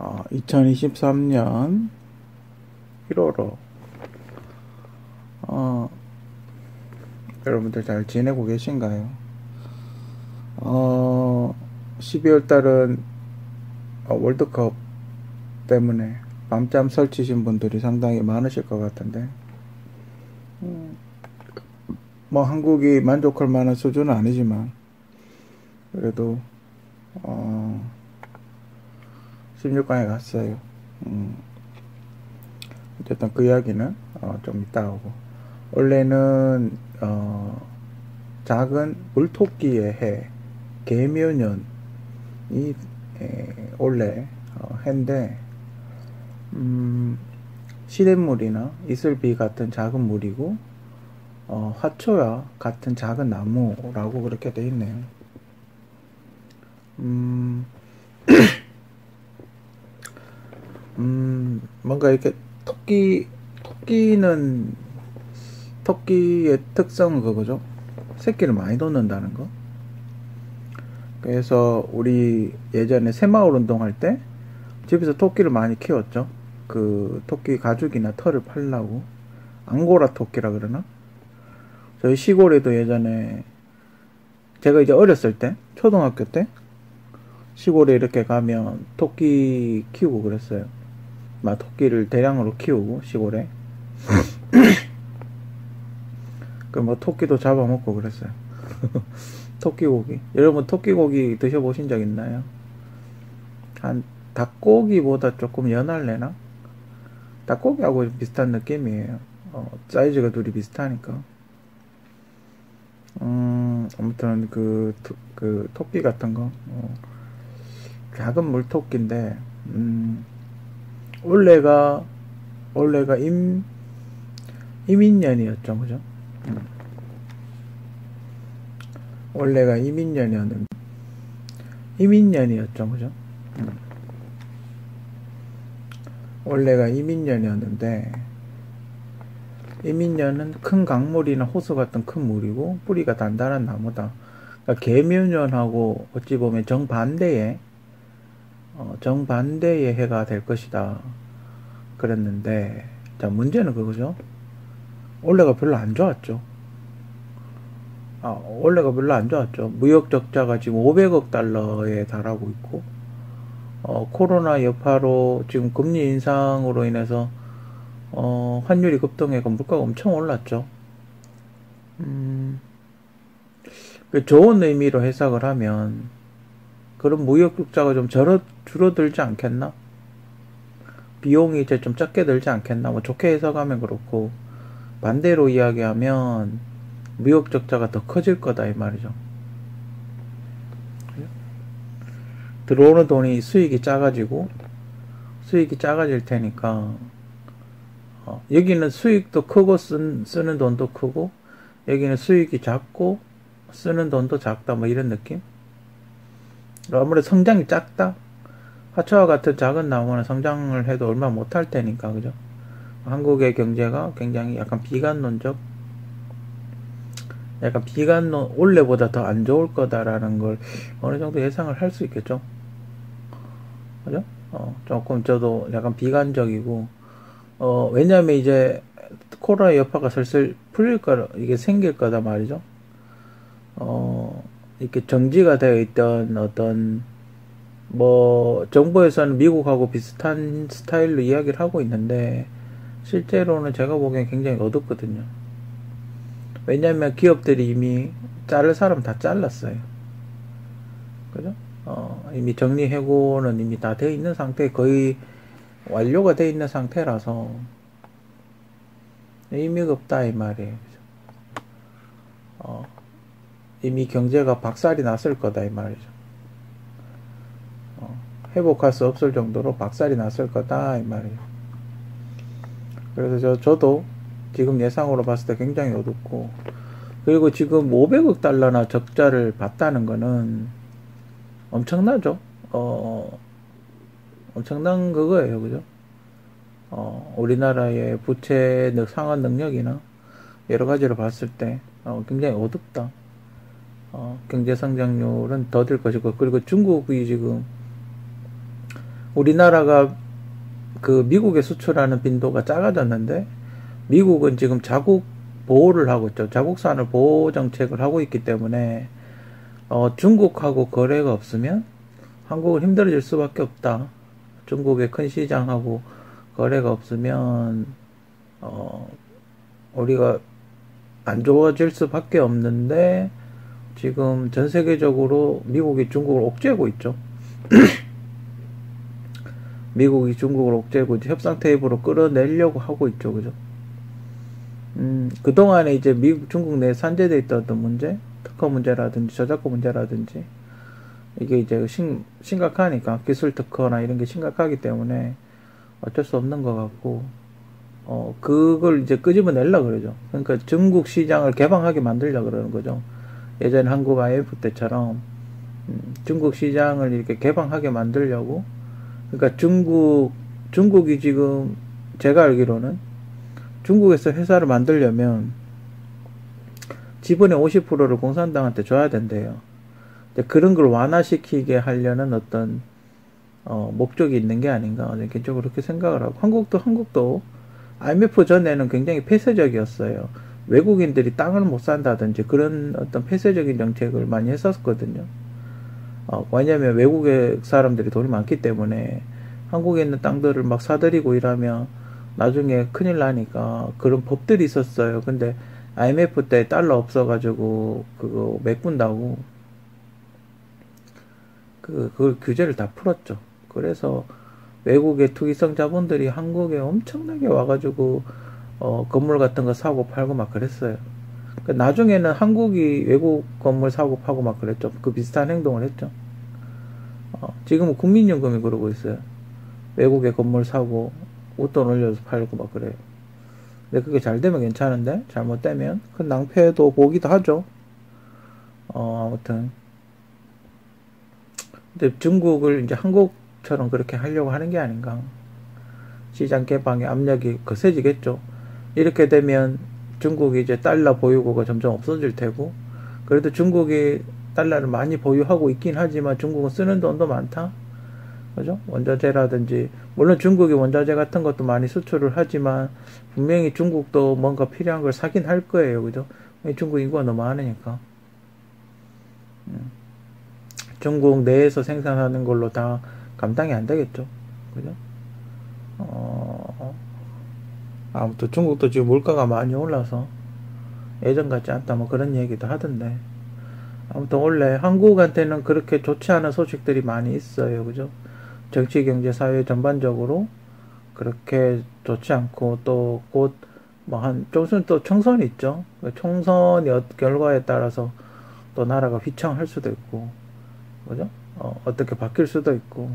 2023년 1월호 여러분들 잘 지내고 계신가요? 12월 달은 월드컵 때문에 밤잠 설치신 분들이 상당히 많으실 것 같은데 뭐 한국이 만족할 만한 수준은 아니지만 그래도 16강에 갔어요. 어쨌든 그 이야기는 좀 이따 하고, 원래는 작은 물토끼의 해 계묘년이 원래 해인데 시냇물이나 이슬비 같은 작은 물이고 화초야 같은 작은 나무라고 그렇게 돼 있네요. 뭔가 이렇게 토끼의 특성은 그거죠. 새끼를 많이 놓는다는 거. 그래서 우리 예전에 새마을 운동할 때 집에서 토끼를 많이 키웠죠. 그 토끼 가죽이나 털을 팔려고. 앙고라 토끼라 그러나? 저희 시골에도 예전에 제가 이제 어렸을 때, 초등학교 때 시골에 이렇게 가면 토끼 키우고 그랬어요. 막 토끼를 대량으로 키우고 시골에 그 뭐 토끼도 잡아먹고 그랬어요. 토끼고기. 여러분 토끼고기 드셔보신 적 있나요? 한 닭고기보다 조금 연할래나? 닭고기하고 비슷한 느낌이에요. 사이즈가 둘이 비슷하니까. 아무튼 그 토끼 같은 거 작은 물토끼인데 원래가 이민년이었죠, 그죠? 원래가 이민년이었죠, 그죠? 원래가 이민년이었는데 이민년은 큰 강물이나 호수 같은 큰 물이고 뿌리가 단단한 나무다. 그러니까 계묘년하고 어찌 보면 정반대의 해가 될 것이다. 그랬는데, 자, 문제는 그거죠. 원래가 별로 안 좋았죠. 원래가 별로 안 좋았죠. 무역 적자가 지금 500억 달러에 달하고 있고, 코로나 여파로 지금 금리 인상으로 인해서, 환율이 급등해서 물가가 엄청 올랐죠. 좋은 의미로 해석을 하면, 그런 무역 적자가 좀 줄어들지 않겠나? 비용이 이제 좀 적게 들지 않겠나? 뭐 좋게 해석하면 그렇고, 반대로 이야기하면 무역 적자가 더 커질 거다 이 말이죠. 들어오는 돈이 수익이 작아질 테니까 여기는 수익도 크고 쓰는 돈도 크고 여기는 수익이 작고 쓰는 돈도 작다 뭐 이런 느낌? 아무래도 성장이 작다? 화초와 같은 작은 나무는 성장을 해도 얼마 못할 테니까, 그죠? 한국의 경제가 굉장히 약간 원래보다 더 안 좋을 거다라는 걸 어느 정도 예상을 할 수 있겠죠? 그죠? 조금 저도 약간 비관적이고, 왜냐면 이제 코로나 여파가 슬슬 풀릴 거라, 이게 생길 거다 말이죠? 이렇게 정지가 되어 있던 정부에서는 미국하고 비슷한 스타일로 이야기를 하고 있는데, 실제로는 제가 보기엔 굉장히 어둡거든요. 왜냐면 기업들이 이미 자를 사람 다 잘랐어요. 그죠? 이미 정리해고는 이미 다 되어 있는 상태, 거의 완료가 되어 있는 상태라서 의미가 없다 이 말이에요. 이미 경제가 박살이 났을 거다 이 말이죠. 회복할 수 없을 정도로 박살이 났을 거다 이 말이에요. 그래서 저도 지금 예상으로 봤을 때 굉장히 어둡고, 그리고 지금 500억 달러나 적자를 봤다는 거는 엄청나죠. 엄청난 그거예요, 그죠? 우리나라의 부채 상환 능력이나 여러 가지로 봤을 때 굉장히 어둡다. 경제 성장률은 더딜 것이고, 그리고 중국이 지금 우리나라가 그 미국에 수출하는 빈도가 작아졌는데, 미국은 지금 자국 보호를 하고 있죠. 자국산을 보호 정책을 하고 있기 때문에, 중국하고 거래가 없으면 한국은 힘들어질 수밖에 없다. 중국의 큰 시장하고 거래가 없으면, 우리가 안 좋아질 수밖에 없는데, 지금 전 세계적으로 미국이 중국을 옥죄고 있죠. 미국이 중국을 옥죄고 협상 테이블로 끌어내려고 하고 있죠. 그죠? 그동안에 이제 중국 내에 산재되어 있던 어떤 문제, 특허 문제라든지 저작권 문제라든지, 이게 이제 심각하니까, 기술 특허나 이런 게 심각하기 때문에 어쩔 수 없는 것 같고, 그걸 이제 끄집어내려고 그러죠. 그러니까 중국 시장을 개방하게 만들려고 그러는 거죠. 예전에 한국 IMF 때처럼, 중국 시장을 이렇게 개방하게 만들려고. 그러니까 중국이 지금, 제가 알기로는 중국에서 회사를 만들려면 지분의 50%를 공산당한테 줘야 된대요. 그런 걸 완화시키게 하려는 어떤, 목적이 있는 게 아닌가. 개인적으로 그렇게 생각을 하고. 한국도 IMF 전에는 굉장히 폐쇄적이었어요. 외국인들이 땅을 못 산다든지 그런 어떤 폐쇄적인 정책을 많이 했었거든요. 왜냐면 외국의 사람들이 돈이 많기 때문에 한국에 있는 땅들을 막 사들이고 이러면 나중에 큰일 나니까 그런 법들이 있었어요. 근데 IMF 때 달러 없어가지고 그거 메꾼다고 그걸 규제를 다 풀었죠. 그래서 외국의 투기성 자본들이 한국에 엄청나게 와가지고 건물 같은 거 사고 팔고 막 그랬어요. 나중에는 한국이 외국 건물 사고 파고 막 그랬죠. 그 비슷한 행동을 했죠. 지금은 국민연금이 그러고 있어요. 외국에 건물 사고 웃돈 올려서 팔고 막 그래요. 근데 그게 잘 되면 괜찮은데 잘못되면 큰 낭패도 보기도 하죠. 아무튼 근데 중국을 이제 한국처럼 그렇게 하려고 하는 게 아닌가. 시장 개방의 압력이 거세지겠죠. 이렇게 되면 중국이 이제 달러 보유고가 점점 없어질 테고, 그래도 중국이 달러를 많이 보유하고 있긴 하지만 중국은 쓰는 돈도 많다. 그죠? 원자재라든지, 물론 중국이 원자재 같은 것도 많이 수출을 하지만 분명히 중국도 뭔가 필요한 걸 사긴 할 거예요. 그죠? 중국 인구가 너무 많으니까. 중국 내에서 생산하는 걸로 다 감당이 안 되겠죠. 그죠? 아무튼 중국도 지금 물가가 많이 올라서 예전 같지 않다 뭐 그런 얘기도 하던데, 아무튼 원래 한국한테는 그렇게 좋지 않은 소식들이 많이 있어요. 그죠? 정치, 경제, 사회 전반적으로 그렇게 좋지 않고, 또 곧 뭐 좀 있으면 또 총선이 있죠. 총선이 결과에 따라서 또 나라가 휘청할 수도 있고, 그죠? 어떻게 바뀔 수도 있고,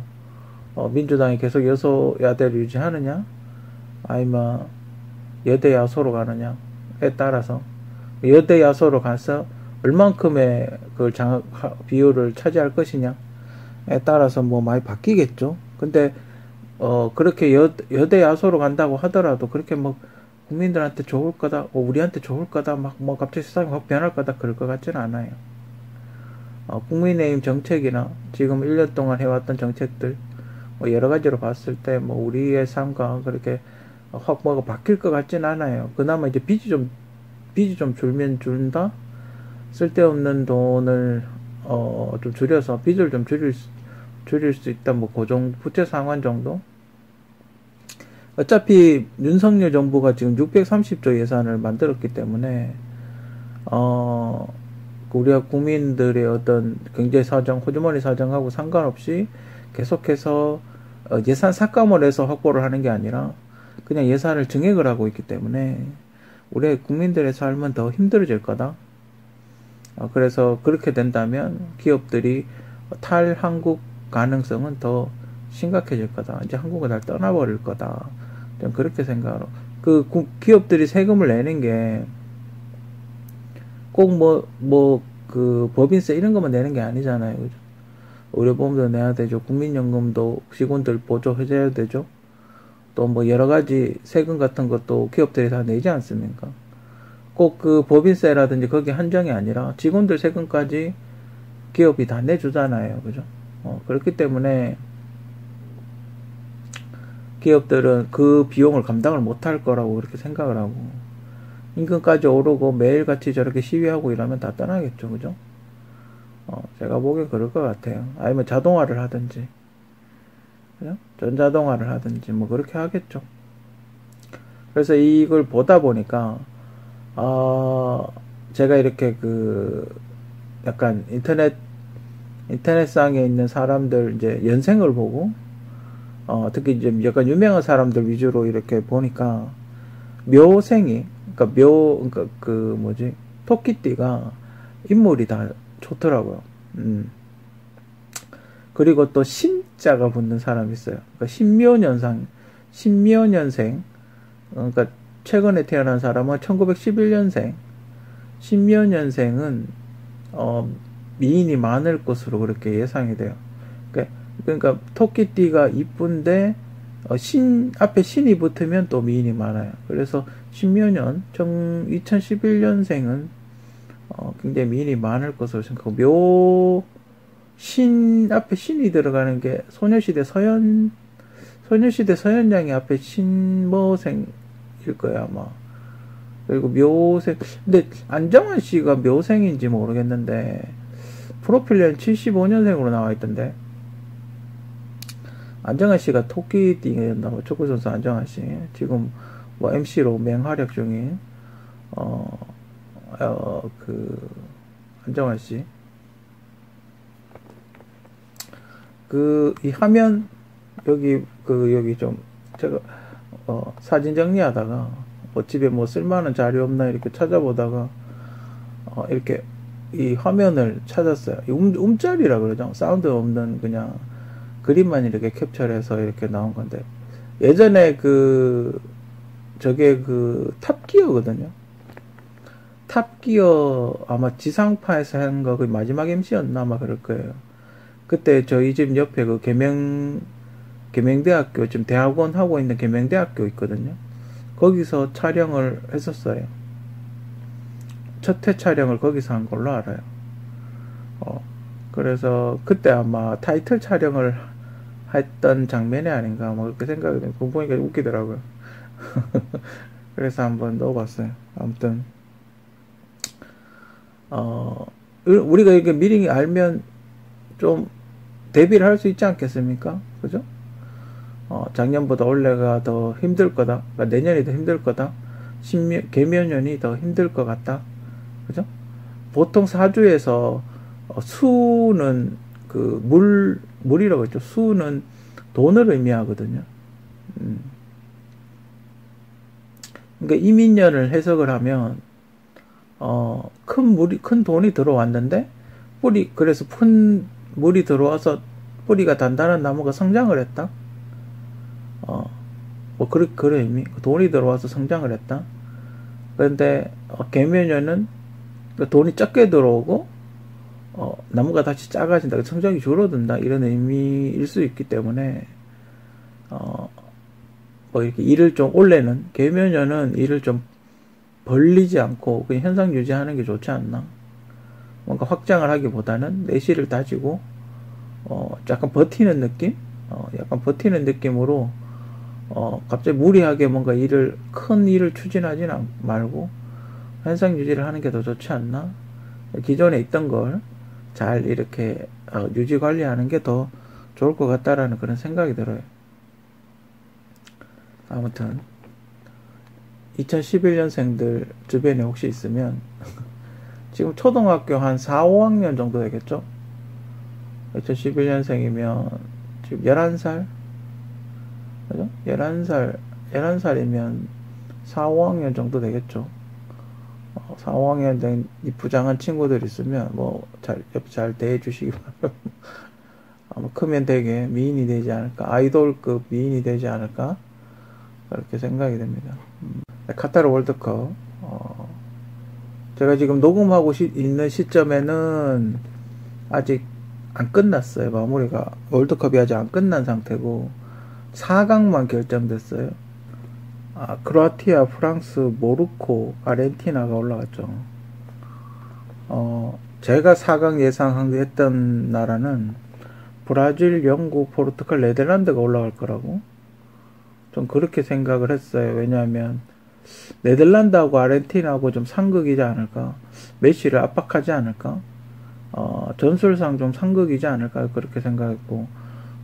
민주당이 계속 여소야대를 유지하느냐, 아니면 여대야소로 가느냐에 따라서, 여대야소로 가서 얼만큼의 그 비율을 차지할 것이냐에 따라서 뭐 많이 바뀌겠죠. 근데 그렇게 여대야소로 간다고 하더라도 그렇게 뭐 국민들한테 좋을 거다, 우리한테 좋을 거다, 막 뭐 갑자기 세상이 확 변할 거다 그럴 것 같지는 않아요. 국민의힘 정책이나 지금 1년 동안 해왔던 정책들 뭐 여러 가지로 봤을 때 뭐 우리의 삶과 그렇게 확 뭐가 바뀔 것 같진 않아요. 그나마 이제 빚이 좀 줄면 줄다. 쓸데없는 돈을 좀 줄여서 빚을 좀 줄일 수 있다. 뭐 고정 부채 상환 정도. 어차피 윤석열 정부가 지금 630조 예산을 만들었기 때문에 우리가 국민들의 어떤 경제 사정, 호주머니 사정하고 상관없이 계속해서 예산 삭감을 해서 확보를 하는 게 아니라 그냥 예산을 증액을 하고 있기 때문에 우리 국민들의 삶은 더 힘들어질 거다. 그래서 그렇게 된다면 기업들이 탈한국 가능성은 더 심각해질 거다. 이제 한국을 다 떠나버릴 거다. 좀 그렇게 생각하러. 기업들이 세금을 내는 게 꼭 그 법인세 이런 것만 내는 게 아니잖아요. 그죠? 의료보험도 내야 되죠. 국민연금도 직원들 보조해줘야 되죠. 또 뭐 여러 가지 세금 같은 것도 기업들이 다 내지 않습니까? 꼭 그 법인세라든지 거기 한정이 아니라 직원들 세금까지 기업이 다 내주잖아요. 그죠? 그렇기 때문에 기업들은 그 비용을 감당을 못할 거라고 그렇게 생각을 하고, 임금까지 오르고 매일같이 저렇게 시위하고 이러면 다 떠나겠죠. 그죠? 제가 보기엔 그럴 것 같아요. 아니면 자동화를 하든지, 그죠? 전자동화를 하든지, 뭐, 그렇게 하겠죠. 그래서 이걸 보다 보니까, 제가 이렇게 약간 인터넷상에 있는 사람들 이제 연생을 보고, 특히 이제 약간 유명한 사람들 위주로 이렇게 보니까, 묘생이, 그러니까 토끼띠가 인물이 다 좋더라고요. 그리고 또 신자가 붙는 사람이 있어요. 그러니까 신묘년생, 그러니까 최근에 태어난 사람은 1911년생, 신묘년생은, 미인이 많을 것으로 그렇게 예상이 돼요. 그러니까 토끼띠가 이쁜데, 앞에 신이 붙으면 또 미인이 많아요. 그래서 신묘년, 2011년생은, 굉장히 미인이 많을 것으로 생각하고, 앞에 신이 들어가는 게 소녀시대 서현양이 앞에 신모생일 거야, 아마. 그리고 묘생, 근데 안정환 씨가 묘생인지 모르겠는데, 프로필은 75년생으로 나와 있던데, 안정환 씨가 토끼띠였나봐. 축구선수 안정환 씨. 지금 뭐 MC로 맹활약 중인, 안정환 씨. 이 화면, 여기 좀, 제가, 사진 정리하다가, 집에 뭐 쓸만한 자료 없나 이렇게 찾아보다가, 이렇게, 이 화면을 찾았어요. 움짤이라 그러죠. 사운드 없는 그냥, 그림만 이렇게 캡처해서 이렇게 나온 건데, 예전에 저게 탑기어거든요. 탑기어 아마 지상파에서 한 거 마지막 MC였나 아마 그럴 거예요. 그때 저희 집 옆에 계명대학교, 지금 대학원 하고 있는 계명대학교 있거든요. 거기서 촬영을 했었어요. 첫 회 촬영을 거기서 한 걸로 알아요. 그래서 그때 아마 타이틀 촬영을 했던 장면이 아닌가 뭐 그렇게 생각이 돼요. 그거 보니까 웃기더라고요. 그래서 한번 넣어봤어요. 아무튼 우리가 이렇게 미리 알면 좀 대비를 할 수 있지 않겠습니까? 그죠? 작년보다 올해가 더 힘들 거다. 그러니까 내년이 더 힘들 거다. 계묘년이 더 힘들 것 같다. 그죠? 보통 사주에서 수는 물이라고 했죠. 수는 돈을 의미하거든요. 그러니까 이민년을 해석을 하면 큰 돈이 들어왔는데 그래서 큰 물이 들어와서 뿌리가 단단한 나무가 성장을 했다. 그런 의미. 돈이 들어와서 성장을 했다. 그런데 계묘년은 돈이 적게 들어오고 나무가 다시 작아진다, 성장이 줄어든다, 이런 의미일 수 있기 때문에 이렇게 일을 좀 올해는 계묘년은 일을 좀 벌리지 않고 그냥 현상 유지하는 게 좋지 않나. 뭔가 확장을 하기보다는 내실을 다지고 약간 버티는 느낌, 약간 버티는 느낌으로 갑자기 무리하게 뭔가 큰 일을 추진하지는 말고 현상 유지를 하는 게 더 좋지 않나. 기존에 있던 걸 잘 이렇게 유지 관리하는 게 더 좋을 것 같다라는 그런 생각이 들어요. 아무튼 2011년생들 주변에 혹시 있으면 지금 초등학교 한 4, 5학년 정도 되겠죠? 2011년생이면 지금 11살? 그죠? 11살이면 4, 5학년 정도 되겠죠? 4, 5학년 된 이쁘장한 친구들 있으면 잘 대해주시기 바랍니다. 아마 크면 되게 미인이 되지 않을까, 아이돌급 미인이 되지 않을까, 그렇게 생각이 됩니다. 카타르 월드컵, 제가 지금 녹음하고 있는 시점에는 아직 안 끝났어요. 마무리가, 월드컵이 아직 안 끝난 상태고 4강만 결정됐어요. 크로아티아, 프랑스, 모로코, 아르헨티나가 올라갔죠. 제가 4강 예상했던 나라는 브라질, 영국, 포르투갈, 네덜란드가 올라갈 거라고. 좀 그렇게 생각을 했어요. 왜냐하면 네덜란드하고 아르헨티나하고 좀 상극이지 않을까, 메시를 압박하지 않을까, 전술상 좀 상극이지 않을까 그렇게 생각했고,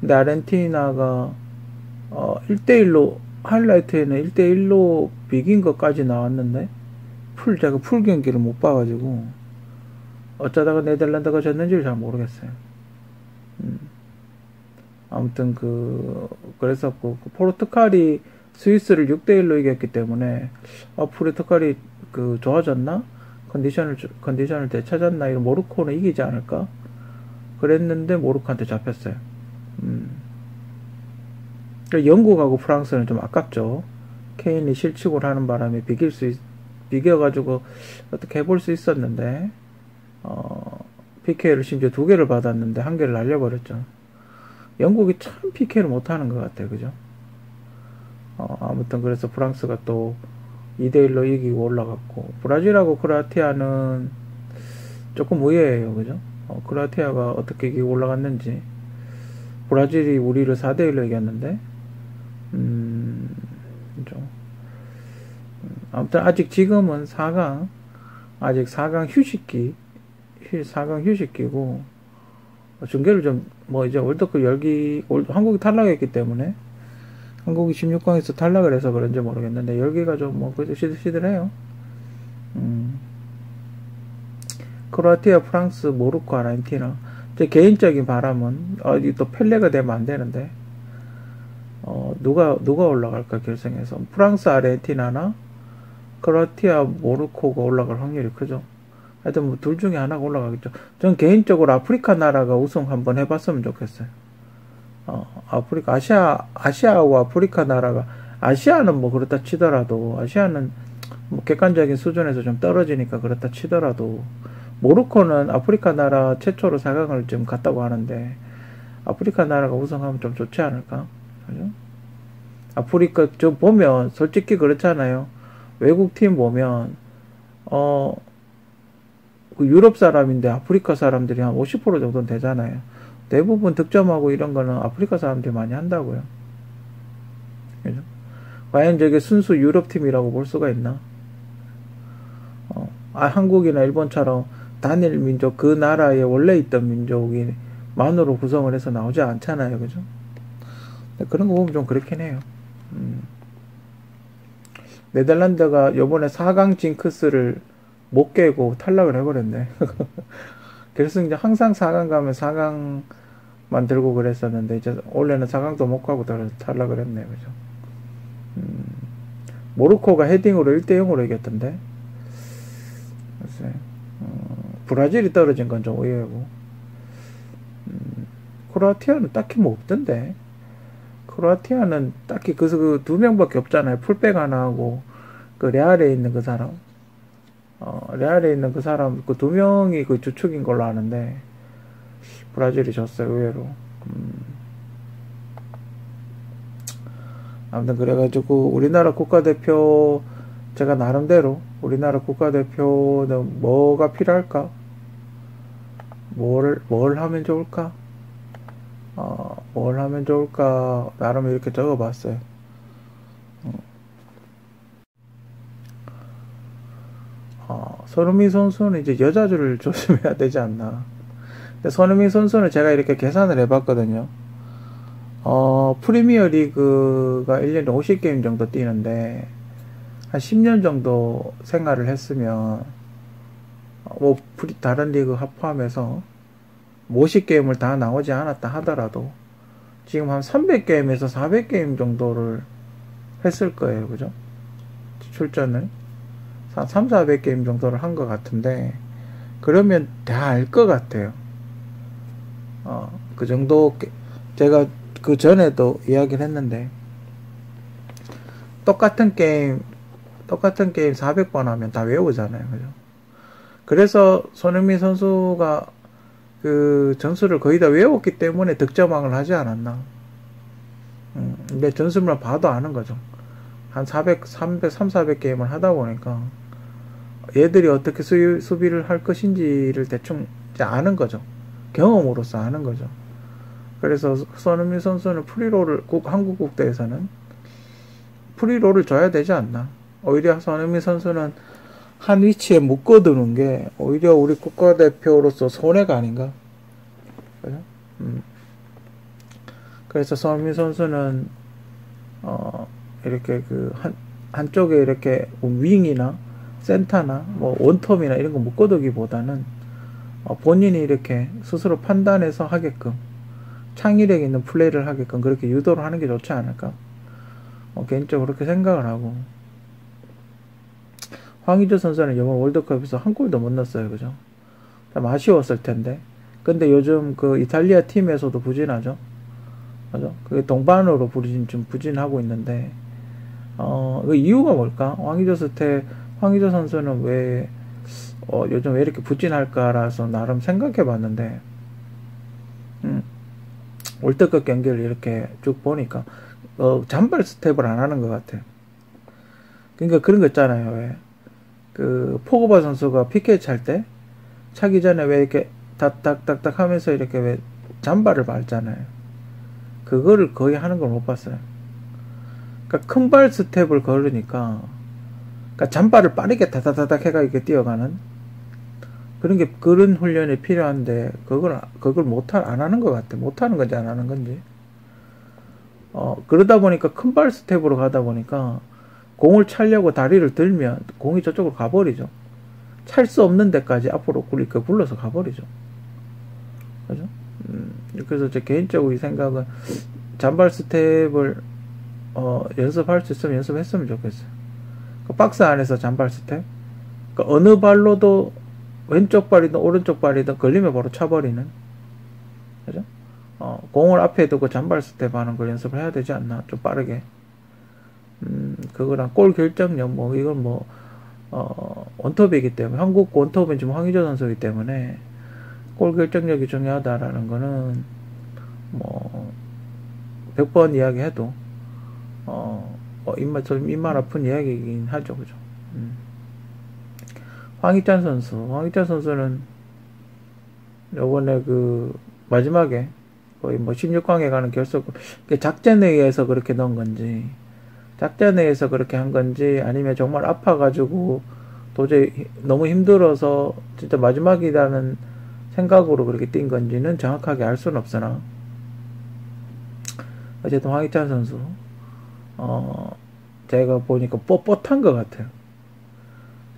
근데 아르헨티나가 1대1로 하이라이트에는 1대1로 비긴 것까지 나왔는데 제가 풀 경기를 못 봐가지고 어쩌다가 네덜란드가 졌는지를 잘 모르겠어요. 아무튼 그래서 포르투갈이 스위스를 6대1로 이겼기 때문에 포르투갈이 좋아졌나? 컨디션을 되찾았나? 이런 모로코는 이기지 않을까? 그랬는데 모로코한테 잡혔어요. 영국하고 프랑스는 좀 아깝죠. 케인이 실축을 하는 바람에 비겨가지고 어떻게 해볼 수 있었는데, PK를 심지어 2개를 받았는데 1개를 날려버렸죠. 영국이 참 PK를 못하는 것 같아요. 그죠? 아무튼 그래서 프랑스가 또 2대1로 이기고 올라갔고, 브라질하고 크로아티아는 조금 의외예요. 그죠? 크로아티아가 어떻게 이기고 올라갔는지. 브라질이 우리를 4대1로 이겼는데, 그죠? 아무튼 아직 지금은 4강, 아직 4강 휴식기고, 중계를 이제 월드컵 한국이 탈락했기 때문에, 한국이 16강에서 탈락을 해서 그런지 모르겠는데, 열기가 그래도 시들시들해요. 크로아티아, 프랑스, 모로코, 아르헨티나. 제 개인적인 바람은, 또 펠레가 되면 안 되는데, 누가 올라갈까 결승에서. 프랑스, 아르헨티나나, 크로아티아, 모로코가 올라갈 확률이 크죠. 하여튼 둘 중에 하나가 올라가겠죠. 전 개인적으로 아프리카 나라가 우승 한번 해봤으면 좋겠어요. 아시아하고 아프리카 나라가, 아시아는 그렇다 치더라도, 아시아는 객관적인 수준에서 좀 떨어지니까 그렇다 치더라도, 모로코는 아프리카 나라 최초로 4강을 좀 갔다고 하는데, 아프리카 나라가 우승하면 좀 좋지 않을까? 그죠? 아프리카, 보면, 솔직히 그렇잖아요. 외국 팀 보면, 유럽 사람인데 아프리카 사람들이 한 50% 정도는 되잖아요. 대부분 득점하고 이런 거는 아프리카 사람들이 많이 한다고요. 그죠? 과연 저게 순수 유럽 팀이라고 볼 수가 있나? 한국이나 일본처럼 단일 민족, 그 나라에 원래 있던 민족이 만으로 구성을 해서 나오지 않잖아요. 그죠? 그런 거 보면 좀 그렇긴 해요. 네덜란드가 요번에 4강 징크스를 못 깨고 탈락을 해버렸네. 그래서 이제 항상 4강 가면 4강만 들고 그랬었는데, 이제 원래는 4강도 못 가고 탈락을 했네. 그죠? 모로코가 헤딩으로 1대0으로 이겼던데. 글쎄, 브라질이 떨어진 건 좀 의외고, 크로아티아는 딱히 없던데. 크로아티아는 딱히 그 2명밖에 없잖아요. 풀백 하나 하고, 레알에 있는 그 사람. 레알에 있는 그 사람, 2명이 주축인 걸로 아는데, 브라질이 졌어요, 의외로. 아무튼 그래가지고, 우리나라 국가대표, 제가 나름대로, 우리나라 국가대표는 뭐가 필요할까? 뭘 하면 좋을까? 뭘 하면 좋을까? 나름 이렇게 적어봤어요. 손흥민 선수는 이제 여자들을 조심해야 되지 않나. 근데 손흥민 선수는 제가 이렇게 계산을 해봤거든요. 프리미어 리그가 1년에 50게임 정도 뛰는데, 한 10년 정도 생활을 했으면, 다른 리그 포함해서 50게임을 다 나오지 않았다 하더라도, 지금 한 300게임에서 400게임 정도를 했을 거예요. 그죠? 출전을. 한 3, 400게임 정도를 한 것 같은데, 그러면 다 알 것 같아요. 그 정도, 제가 그 전에도 이야기를 했는데, 똑같은 게임 400번 하면 다 외우잖아요. 그죠? 그래서 손흥민 선수가 그 전술을 거의 다 외웠기 때문에 득점왕을 하지 않았나. 근데 전술만 봐도 아는 거죠. 한 400게임을 하다 보니까 얘들이 어떻게 수비를 할 것인지를 대충 아는 거죠. 경험으로서 아는 거죠. 그래서 손흥민 선수는 프리롤을 한국 국대에서는 프리롤을 줘야 되지 않나. 오히려 손흥민 선수는 한 위치에 묶어두는 게 오히려 우리 국가대표로서 손해가 아닌가. 그죠? 그래서 손흥민 선수는 이렇게 한쪽에 이렇게 윙이나 센터나 뭐 원톱이나 이런 거 묶어두기보다는 본인이 이렇게 스스로 판단해서 하게끔 창의력 있는 플레이를 하게끔 그렇게 유도를 하는 게 좋지 않을까. 개인적으로 그렇게 생각을 하고. 황의조 선수는 이번 월드컵에서 한 골도 못 넣었어요. 그죠? 참 아쉬웠을 텐데. 근데 요즘 그 이탈리아 팀에서도 부진하죠. 그죠? 그게 동반으로 좀 부진하고 있는데, 그 이유가 뭘까? 황의조 선수는 왜, 요즘 왜 이렇게 부진할까라서 나름 생각해 봤는데, 월드컵 경기를 이렇게 쭉 보니까, 잔발 스텝을 안 하는 것 같아요. 그러니까 그런 거 있잖아요. 왜. 포그바 선수가 PK 찰 때, 차기 전에 왜 이렇게 딱딱딱딱 하면서 이렇게 왜 잔발을 밟잖아요. 그거를 거의 하는 걸 못 봤어요. 그러니까 큰 발 스텝을 걸으니까, 그러니까 잔발을 빠르게 다다다닥 해가 이렇게 뛰어가는 그런 훈련이 필요한데, 그걸 안 하는 것 같아. 못 하는 건지 안 하는 건지. 그러다 보니까 큰 발 스텝으로 가다 보니까, 공을 차려고 다리를 들면 공이 저쪽으로 가버리죠. 찰 수 없는 데까지 앞으로 굴러서 가버리죠. 그죠? 그래서 제 개인적으로 이 생각은 잔발 스텝을 연습할 수 있으면 연습했으면 좋겠어요. 박스 안에서 잔발 스텝. 어느 발로도 왼쪽 발이든 오른쪽 발이든 걸리면 바로 차버리는. 그죠? 공을 앞에 두고 잔발 스텝 하는 걸 연습을 해야 되지 않나. 좀 빠르게. 그거랑 골 결정력, 이건 원톱이기 때문에, 한국 원톱은 지금 황의조 선수이기 때문에, 골 결정력이 중요하다라는 거는, 100번 이야기해도, 입만 아픈 이야기이긴 하죠, 그죠? 황희찬 선수는, 요번에 마지막에, 거의 16강에 가는 결석, 작전에 의해서 그렇게 넣은 건지, 작전에 의해서 그렇게 한 건지, 아니면 정말 아파가지고 도저히 너무 힘들어서 진짜 마지막이라는 생각으로 그렇게 뛴 건지는 정확하게 알 수는 없으나, 어쨌든 황희찬 선수, 제가 보니까 뻣뻣한 것 같아요.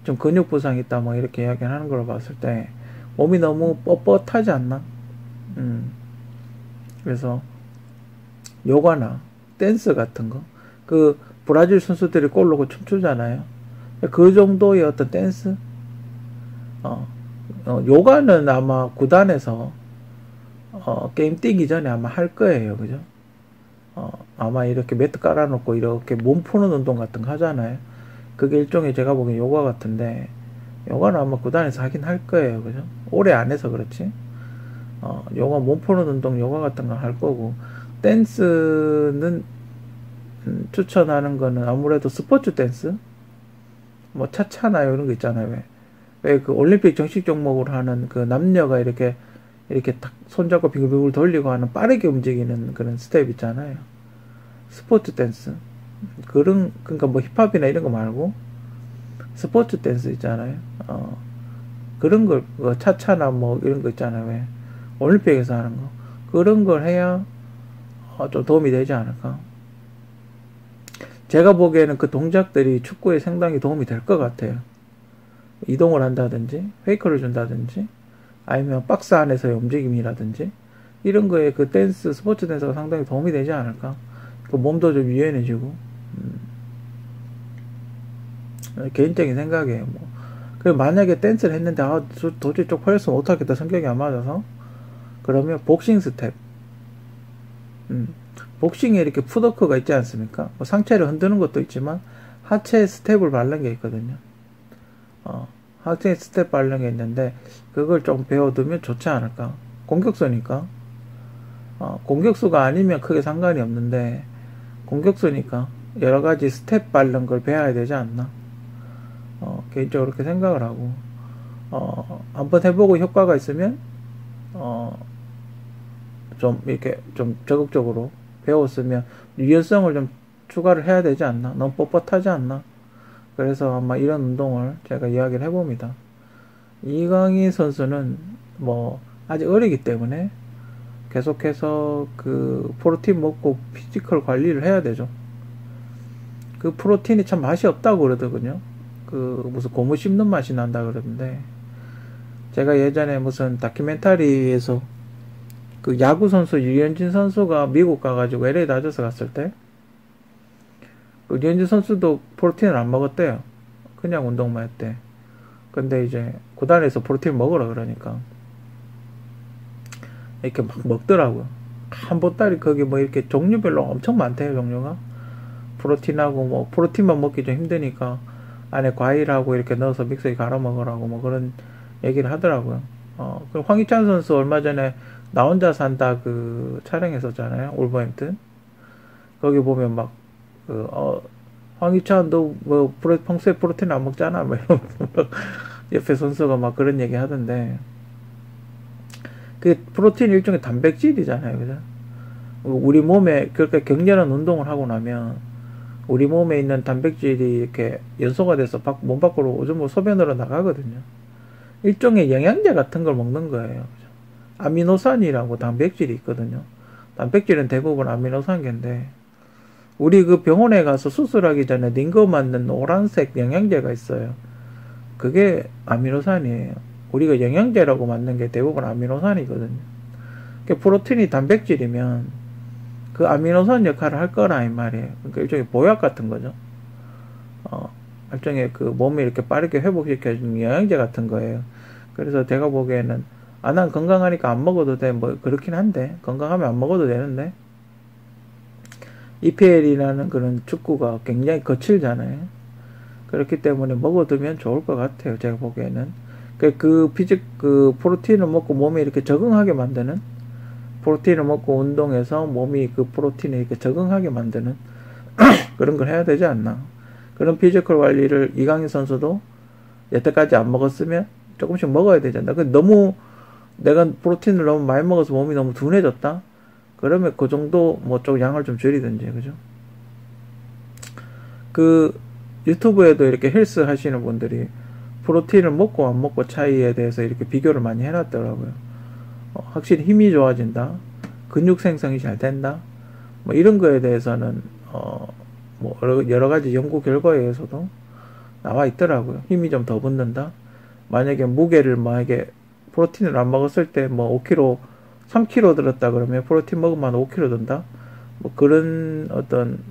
좀 근육 부상이 있다 이렇게 이야기하는 걸 봤을 때 몸이 너무 뻣뻣하지 않나? 그래서 요가나 댄스 같은 거, 브라질 선수들이 골 넣고 춤추잖아요. 그 정도의 어떤 댄스? 요가는 아마 구단에서, 게임 뛰기 전에 아마 할 거예요. 그죠? 아마 이렇게 매트 깔아놓고 이렇게 몸 푸는 운동 같은 거 하잖아요. 그게 일종의 제가 보기엔 요가 같은데, 요가는 아마 구단에서 하긴 할 거예요. 그죠? 오래 안 해서 그렇지? 요가 몸 푸는 운동, 요가 같은 거 할 거고, 댄스는 추천하는 거는 아무래도 스포츠 댄스? 차차나 이런 거 있잖아요. 왜 올림픽 정식 종목으로 하는 남녀가 이렇게 딱 손잡고 빙글빙글 돌리고 하는 빠르게 움직이는 그런 스텝 있잖아요. 스포츠 댄스. 그러니까 힙합이나 이런 거 말고, 스포츠 댄스 있잖아요. 그런 걸, 차차나 이런 거 있잖아요. 왜 올림픽에서 하는 거. 그런 걸 해야, 좀 도움이 되지 않을까. 제가 보기에는 그 동작들이 축구에 상당히 도움이 될 것 같아요. 이동을 한다든지, 페이커를 준다든지, 아니면 박스 안에서의 움직임이라든지, 이런 거에 스포츠 댄스가 상당히 도움이 되지 않을까. 몸도 좀 유연해지고, 개인적인 생각이에요. 만약에 댄스를 했는데, 도저히 쪽팔려서 못하겠다, 성격이 안 맞아서, 그러면 복싱 스텝. 복싱에 이렇게 풋워크가 있지 않습니까? 상체를 흔드는 것도 있지만 하체 스텝을 밟는 게 있거든요. 하체 스텝 밟는 게 있는데 그걸 좀 배워두면 좋지 않을까? 공격수니까. 공격수가 아니면 크게 상관이 없는데 공격수니까 여러 가지 스텝 밟는 걸 배워야 되지 않나? 개인적으로 그렇게 생각을 하고, 한번 해보고 효과가 있으면 좀 이렇게 좀 적극적으로 배웠으면 유연성을 좀 추가를 해야 되지 않나? 너무 뻣뻣하지 않나? 그래서 아마 이런 운동을 제가 이야기를 해봅니다. 이강인 선수는 뭐 아직 어리기 때문에 계속해서 그 프로틴 먹고 피지컬 관리를 해야 되죠. 그 프로틴이 참 맛이 없다고 그러더군요. 그 무슨 고무 씹는 맛이 난다 그러던데, 제가 예전에 무슨 다큐멘터리에서 그 야구 선수 유현진 선수가 미국 가가지고 LA 다저스 갔을 때, 그 유현진 선수도 프로틴을 안 먹었대요. 그냥 운동만 했대. 근데 이제 구단에서 프로틴 먹으라 그러니까 이렇게 막 먹더라고요. 한 보따리 거기 뭐 이렇게 종류별로 엄청 많대요, 종류가. 프로틴하고 뭐 프로틴만 먹기 좀 힘드니까 안에 과일하고 이렇게 넣어서 믹서기 갈아 먹으라고 뭐 그런 얘기를 하더라고요. 그 황희찬 선수 얼마 전에 나 혼자 산다 그 촬영했었잖아요, 올버햄튼. 거기 보면 막 황희찬 너 뭐 평소에 프로틴 안 먹잖아 뭐 이러면서 옆에 선수가 막 그런 얘기 하던데, 그 프로틴 일종의 단백질이잖아요, 그죠? 우리 몸에 그렇게 격렬한 운동을 하고 나면 우리 몸에 있는 단백질이 이렇게 연소가 돼서 몸 밖으로 오줌으로 소변으로 나가거든요. 일종의 영양제 같은 걸 먹는 거예요. 그죠? 아미노산이라고 단백질이 있거든요. 단백질은 대부분 아미노산계인데, 우리 그 병원에 가서 수술하기 전에 링거 맞는 노란색 영양제가 있어요. 그게 아미노산이에요. 우리가 영양제라고 맞는 게 대부분 아미노산이거든요. 그러니까 프로틴이 단백질이면 그 아미노산 역할을 할 거라 이 말이에요. 그러니까 일종의 보약 같은 거죠. 일종의 그 몸을 이렇게 빠르게 회복시켜주는 영양제 같은 거예요. 그래서 제가 보기에는 난 건강하니까 안 먹어도 돼 뭐 그렇긴 한데, 건강하면 안 먹어도 되는데, EPL이라는 그런 축구가 굉장히 거칠잖아요. 그렇기 때문에 먹어두면 좋을 것 같아요, 제가 보기에는. 그 프로틴을 먹고 몸에 이렇게 적응하게 만드는, 프로틴을 먹고 운동해서 몸이 그 프로틴에 이렇게 적응하게 만드는 그런 걸 해야 되지 않나. 그런 피지컬 관리를 이강인 선수도 여태까지 안 먹었으면 조금씩 먹어야 되지 않나. 너무 내가 프로틴을 너무 많이 먹어서 몸이 너무 둔해졌다? 그러면 그 정도 뭐 좀 양을 좀 줄이든지, 그죠? 그 유튜브에도 이렇게 헬스 하시는 분들이 프로틴을 먹고 안 먹고 차이에 대해서 이렇게 비교를 많이 해놨더라고요. 확실히 힘이 좋아진다, 근육 생성이 잘 된다, 뭐 이런 거에 대해서는 뭐 여러 가지 연구 결과에 의해서도 나와 있더라고요. 힘이 좀 더 붙는다. 만약에 프로틴을 안 먹었을 때 뭐 5kg, 3kg 들었다 그러면 프로틴 먹으면 5kg 든다. 뭐 그런 어떤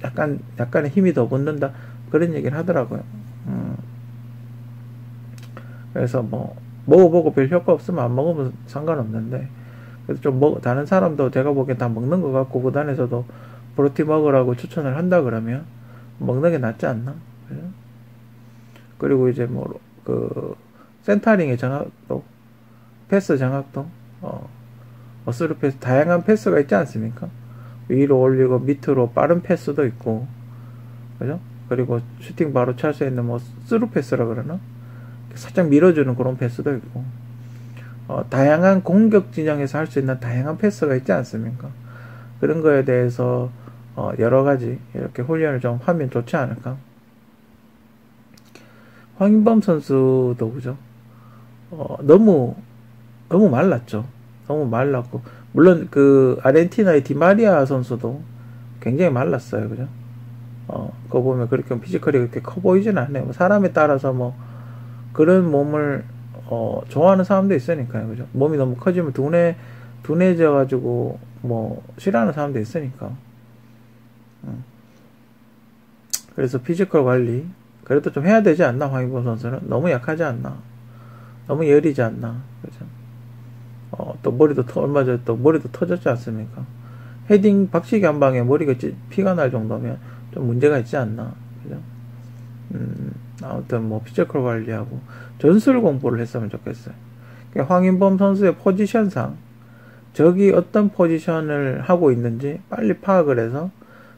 약간의 힘이 더 붙는다. 그런 얘기를 하더라고요. 그래서 뭐 먹어보고 별 효과 없으면 안 먹으면 상관없는데, 그래서 좀 다른 사람도 제가 보기엔 다 먹는 것 같고, 구단에서도 프로틴 먹으라고 추천을 한다 그러면 먹는 게 낫지 않나? 그죠? 그리고 이제 센터링의 정확도, 패스 정확도, 어스루 패스, 다양한 패스가 있지 않습니까? 위로 올리고 밑으로 빠른 패스도 있고, 그죠? 그리고 슈팅 바로 찰 수 있는 스루 패스라 그러나? 살짝 밀어주는 그런 패스도 있고, 다양한 공격 진영에서 할 수 있는 다양한 패스가 있지 않습니까? 그런 거에 대해서 여러 가지 이렇게 훈련을 좀 하면 좋지 않을까? 황인범 선수도 그죠? 너무 말랐죠. 너무 말랐고, 물론 그 아르헨티나의 디마리아 선수도 굉장히 말랐어요, 그죠? 그거 보면 그렇게 피지컬이 그렇게 커 보이진 않네요. 사람에 따라서 뭐 그런 몸을 좋아하는 사람도 있으니까요, 그죠? 몸이 너무 커지면 둔해져 가지고 뭐 싫어하는 사람도 있으니까. 그래서 피지컬 관리 그래도 좀 해야 되지 않나? 황인범 선수는 너무 약하지 않나? 너무 여리지 않나? 그죠? 또 얼마 전에 또 머리도 터졌지 않습니까? 헤딩 박치기 한 방에 머리가 피가 날 정도면 좀 문제가 있지 않나? 그죠? 아무튼 뭐 피지컬 관리하고 전술 공부를 했으면 좋겠어요. 그러니까 황인범 선수의 포지션상 적이 어떤 포지션을 하고 있는지 빨리 파악을 해서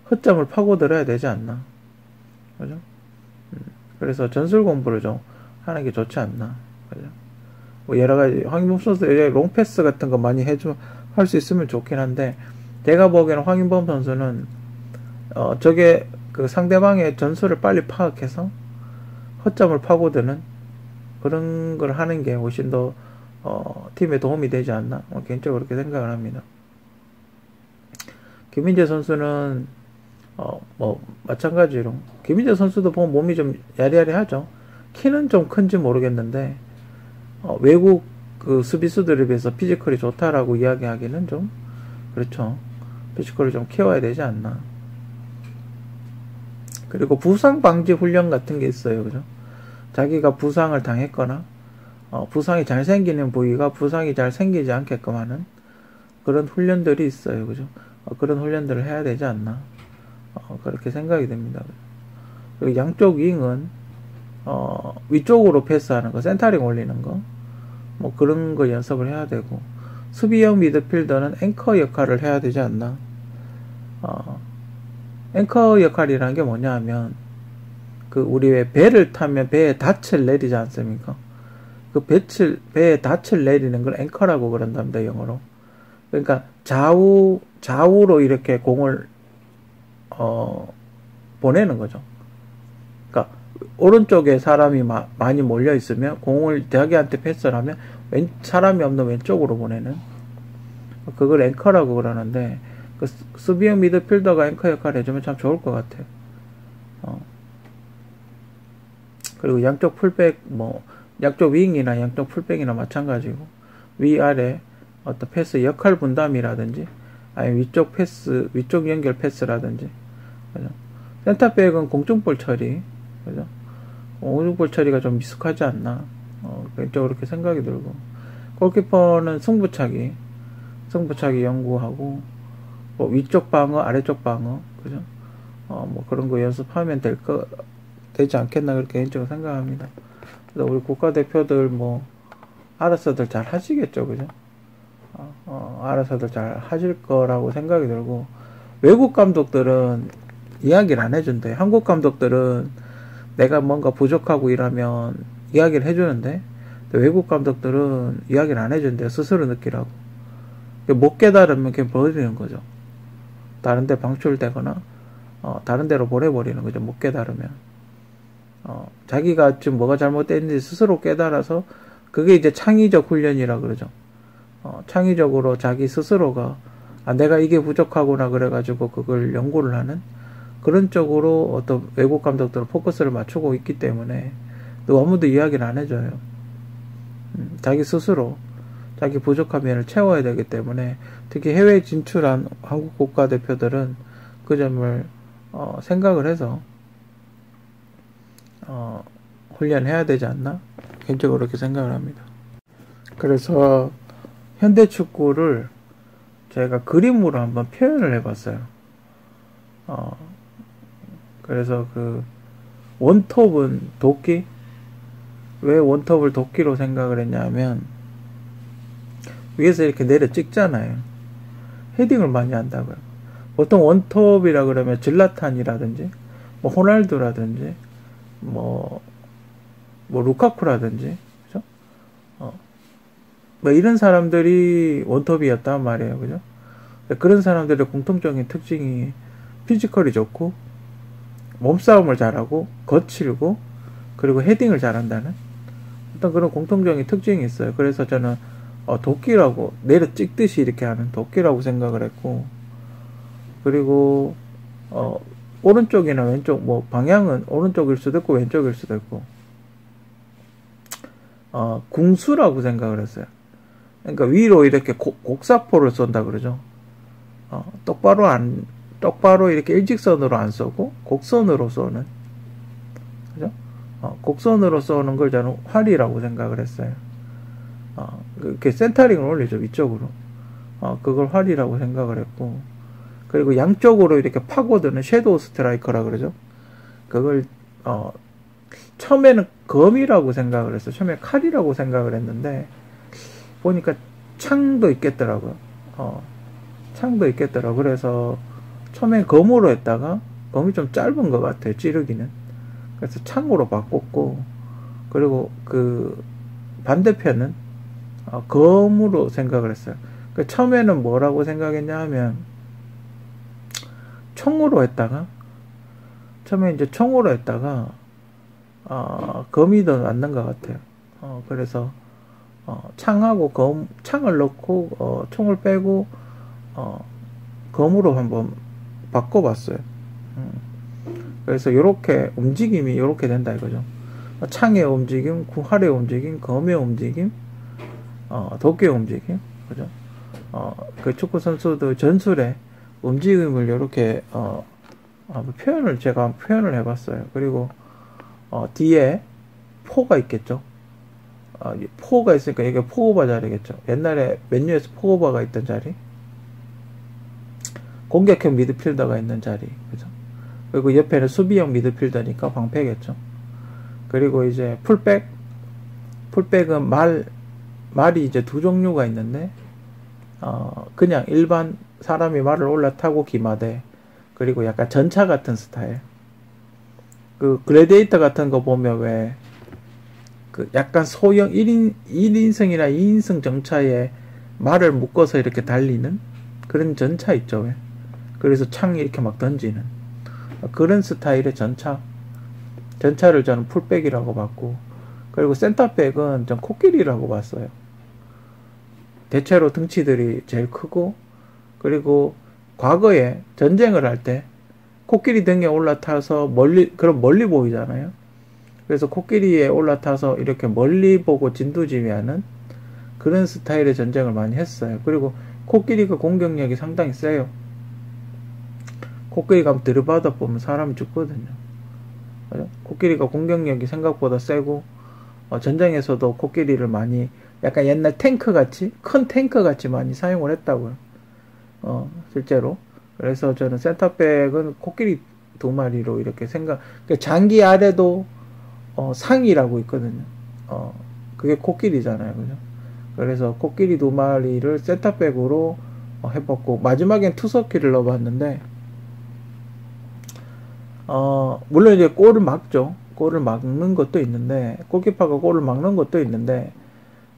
허점을 파고들어야 되지 않나? 그죠? 그래서 전술 공부를 좀 하는 게 좋지 않나? 그죠? 뭐 여러 가지 황인범 선수 롱패스 같은 거 많이 할 수 있으면 좋긴 한데, 제가 보기에는 황인범 선수는 저게 그 상대방의 전술을 빨리 파악해서 허점을 파고드는 그런 걸 하는 게 훨씬 더 팀에 도움이 되지 않나 개인적으로 그렇게 생각을 합니다. 김민재 선수는 뭐 마찬가지로 김민재 선수도 보면 몸이 좀 야리야리하죠. 키는 좀 큰지 모르겠는데 외국 그 수비수들에 비해서 피지컬이 좋다라고 이야기하기는 좀 그렇죠. 피지컬을 좀 키워야 되지 않나. 그리고 부상 방지 훈련 같은 게 있어요. 그죠? 자기가 부상을 당했거나 부상이 잘 생기는 부위가 부상이 잘 생기지 않게끔 하는 그런 훈련들이 있어요. 그죠? 그런 훈련들을 해야 되지 않나. 그렇게 생각이 됩니다. 그리고 양쪽 윙은 위쪽으로 패스하는 거, 센터링 올리는 거, 뭐 그런 거 연습을 해야 되고, 수비형 미드필더는 앵커 역할을 해야 되지 않나. 앵커 역할이라는 게 뭐냐 하면, 그 우리 왜 배를 타면 배에 닻을 내리지 않습니까? 그 배에 닻을 내리는 걸 앵커라고 그런답니다, 영어로. 그러니까 좌우로 이렇게 공을 보내는 거죠. 그러니까 오른쪽에 사람이 많이 몰려 있으면 공을 자기한테 패스를 하면 사람이 없는 왼쪽으로 보내는 그걸 앵커라고 그러는데, 그 수비형 미드필더가 앵커 역할을 해주면 참 좋을 것 같아요. 그리고 양쪽 풀백, 양쪽 윙이나 양쪽 풀백이나 마찬가지고, 위아래 어떤 패스 역할 분담이라든지, 아니면 위쪽 패스, 위쪽 연결 패스라든지, 그죠? 센터백은 공중볼 처리, 그죠? 공중볼 처리가 좀 미숙하지 않나, 개인적으로 그렇게 생각이 들고, 골키퍼는 승부차기 연구하고, 위쪽 방어, 아래쪽 방어, 그죠? 그런 거 연습하면 되지 않겠나, 그렇게 개인적으로 생각합니다. 그래서 우리 국가대표들 알아서들 잘 하시겠죠, 그죠? 알아서들 잘 하실 거라고 생각이 들고, 외국 감독들은 이야기를 안 해준대. 한국 감독들은 내가 뭔가 부족하고 이러면 이야기를 해주는데, 외국 감독들은 이야기를 안 해준대요. 스스로 느끼라고. 못 깨달으면 그냥 버리는 거죠. 다른 데 방출되거나, 다른 데로 보내버리는 거죠. 못 깨달으면. 자기가 지금 뭐가 잘못됐는지 스스로 깨달아서, 그게 이제 창의적 훈련이라 그러죠. 창의적으로 자기 스스로가, 내가 이게 부족하구나 그래가지고 그걸 연구를 하는 그런 쪽으로 어떤 외국 감독들은 포커스를 맞추고 있기 때문에 또 아무도 이야기를 안 해줘요. 자기 스스로 자기 부족한 면을 채워야 되기 때문에 특히 해외 진출한 한국 국가대표들은 그 점을 생각을 해서 훈련해야 되지 않나? 개인적으로 그렇게 생각을 합니다. 그래서 현대축구를 제가 그림으로 한번 표현을 해봤어요. 그래서 그 원톱은 도끼? 왜 원톱을 도끼로 생각을 했냐면, 위에서 이렇게 내려 찍잖아요. 헤딩을 많이 한다고요. 보통 원톱이라 그러면 질라탄이라든지, 호날두라든지, 루카쿠라든지, 그죠? 이런 사람들이 원톱이었단 말이에요. 그죠? 그런 사람들의 공통적인 특징이 피지컬이 좋고, 몸싸움을 잘하고, 거칠고, 그리고 헤딩을 잘한다는 어떤 그런 공통적인 특징이 있어요. 그래서 저는 도끼라고, 내려 찍듯이 이렇게 하는 도끼라고 생각을 했고, 그리고 오른쪽이나 왼쪽, 방향은 오른쪽일 수도 있고 왼쪽일 수도 있고, 궁수라고 생각을 했어요. 그러니까 위로 이렇게 곡사포를 쏜다 그러죠. 똑바로 이렇게 일직선으로 안 쏘고 곡선으로 쏘는, 그죠? 곡선으로 쏘는 걸 저는 활이라고 생각을 했어요. 이렇게 센터링을 올리죠, 위쪽으로. 그걸 활이라고 생각을 했고, 그리고 양쪽으로 이렇게 파고드는 섀도우 스트라이커라 그러죠. 그걸 처음에는 검이라고 생각을 했어요. 처음에 칼이라고 생각을 했는데 보니까 창도 있겠더라고요. 창도 있겠더라고요. 그래서 처음엔 검으로 했다가 검이 좀 짧은 것 같아요, 찌르기는. 그래서 창으로 바꿨고, 그리고 그 반대편은 검으로 생각을 했어요. 처음에는 뭐라고 생각했냐 하면 총으로 했다가 처음에 이제 총으로 했다가, 검이 더 맞는 것 같아요. 그래서, 창하고 창을 넣고, 총을 빼고, 검으로 한번 바꿔봤어요. 그래서 요렇게 움직임이 요렇게 된다 이거죠. 창의 움직임, 활의 움직임, 검의 움직임, 도끼의 움직임, 그죠? 그 축구 선수들 전술의 움직임을 요렇게, 제가 표현을 해봤어요. 그리고, 뒤에 포가 있겠죠. 포가 있으니까 이게 포오바 자리겠죠. 옛날에 맨유에서 포오바가 있던 자리. 공격형 미드필더가 있는 자리. 그죠? 그리고 옆에는 수비형 미드필더니까 방패겠죠. 그리고 이제 풀백은 말이 이제 두 종류가 있는데, 그냥 일반 사람이 말을 올라타고 기마대, 그리고 약간 전차 같은 스타일. 그 글래디에이터 같은 거 보면 왜, 그 약간 소형 1인승이나 2인승 전차에 말을 묶어서 이렇게 달리는 그런 전차 있죠, 왜. 그래서 창 이렇게 막 던지는 그런 스타일의 전차를 저는 풀백이라고 봤고, 그리고 센터백은 전 코끼리라고 봤어요. 대체로 등치들이 제일 크고, 그리고 과거에 전쟁을 할 때 코끼리 등에 올라타서 멀리 보이잖아요. 그래서 코끼리에 올라타서 이렇게 멀리 보고 진두지휘하는 그런 스타일의 전쟁을 많이 했어요. 그리고 코끼리가 공격력이 상당히 세요. 코끼리가 한번 들이받아 보면 사람이 죽거든요. 코끼리가 공격력이 생각보다 세고, 전쟁에서도 코끼리를 많이 약간 옛날 탱크 같이, 큰 탱크 같이 많이 사용을 했다고요. 실제로. 그래서 저는 센터백은 코끼리 두 마리로 이렇게 장기 아래도 상이라고 있거든요. 그게 코끼리잖아요. 그죠? 그래서 코끼리 두 마리를 센터백으로 해봤고, 마지막엔 투석기를 넣어봤는데, 물론 이제 골을 막죠. 골을 막는 것도 있는데, 골키퍼가 골을 막는 것도 있는데,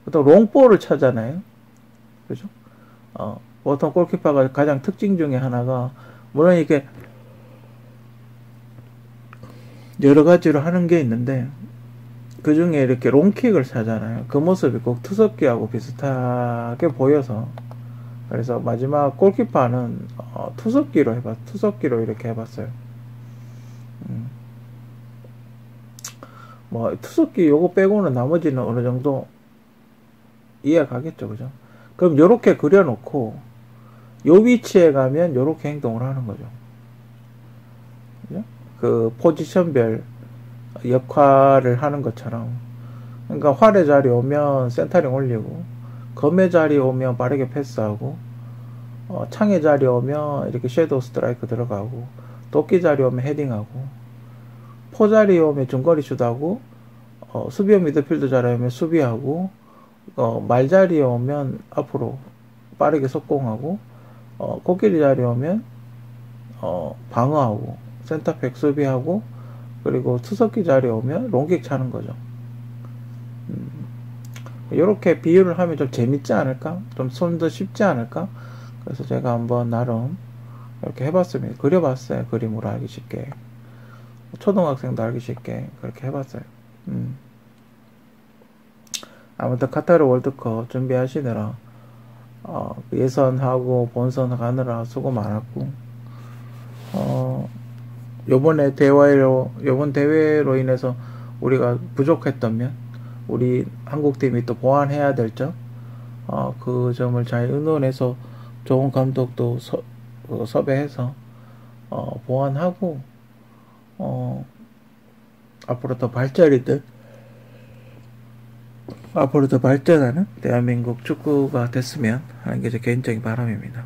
보통 롱볼을 차잖아요. 그죠? 보통 골키퍼가 가장 특징 중에 하나가, 물론 이렇게 여러 가지로 하는 게 있는데, 그 중에 이렇게 롱킥을 차잖아요. 그 모습이 꼭 투석기하고 비슷하게 보여서, 그래서 마지막 골키퍼는 투석기로 이렇게 해봤어요. 뭐 투석기 요거 빼고는 나머지는 어느 정도 이해가 가겠죠, 그죠? 그럼 요렇게 그려놓고 요 위치에 가면 요렇게 행동을 하는 거죠. 그죠? 그 포지션별 역할을 하는 것처럼. 그러니까 활의 자리 오면 센터링 올리고, 검의 자리 오면 빠르게 패스하고, 창의 자리 오면 이렇게 섀도우 스트라이크 들어가고, 도끼 자리 오면 헤딩하고, 포 자리 오면 중거리 슛하고, 수비형 미드필더 자리 오면 수비하고, 말 자리에 오면 앞으로 빠르게 속공하고, 코끼리 자리에 오면 방어하고, 센터백 수비하고, 그리고 투석기 자리에 오면 롱킥 차는 거죠. 이렇게 비유를 하면 좀 재밌지 않을까? 좀 손도 쉽지 않을까? 그래서 제가 한번 나름 이렇게 해봤습니다. 그려봤어요. 그림으로 알기 쉽게. 초등학생도 알기 쉽게 그렇게 해봤어요. 아무튼 카타르 월드컵 준비하시느라 예선하고 본선 가느라 수고 많았고, 요번 대회로 인해서 우리가 부족했다면 우리 한국팀이 또 보완해야 될 점, 그 점을 잘 의논해서 좋은 감독도 섭외해서 보완하고, 앞으로 더 발전하는 대한민국 축구가 됐으면 하는 게 제 개인적인 바람입니다.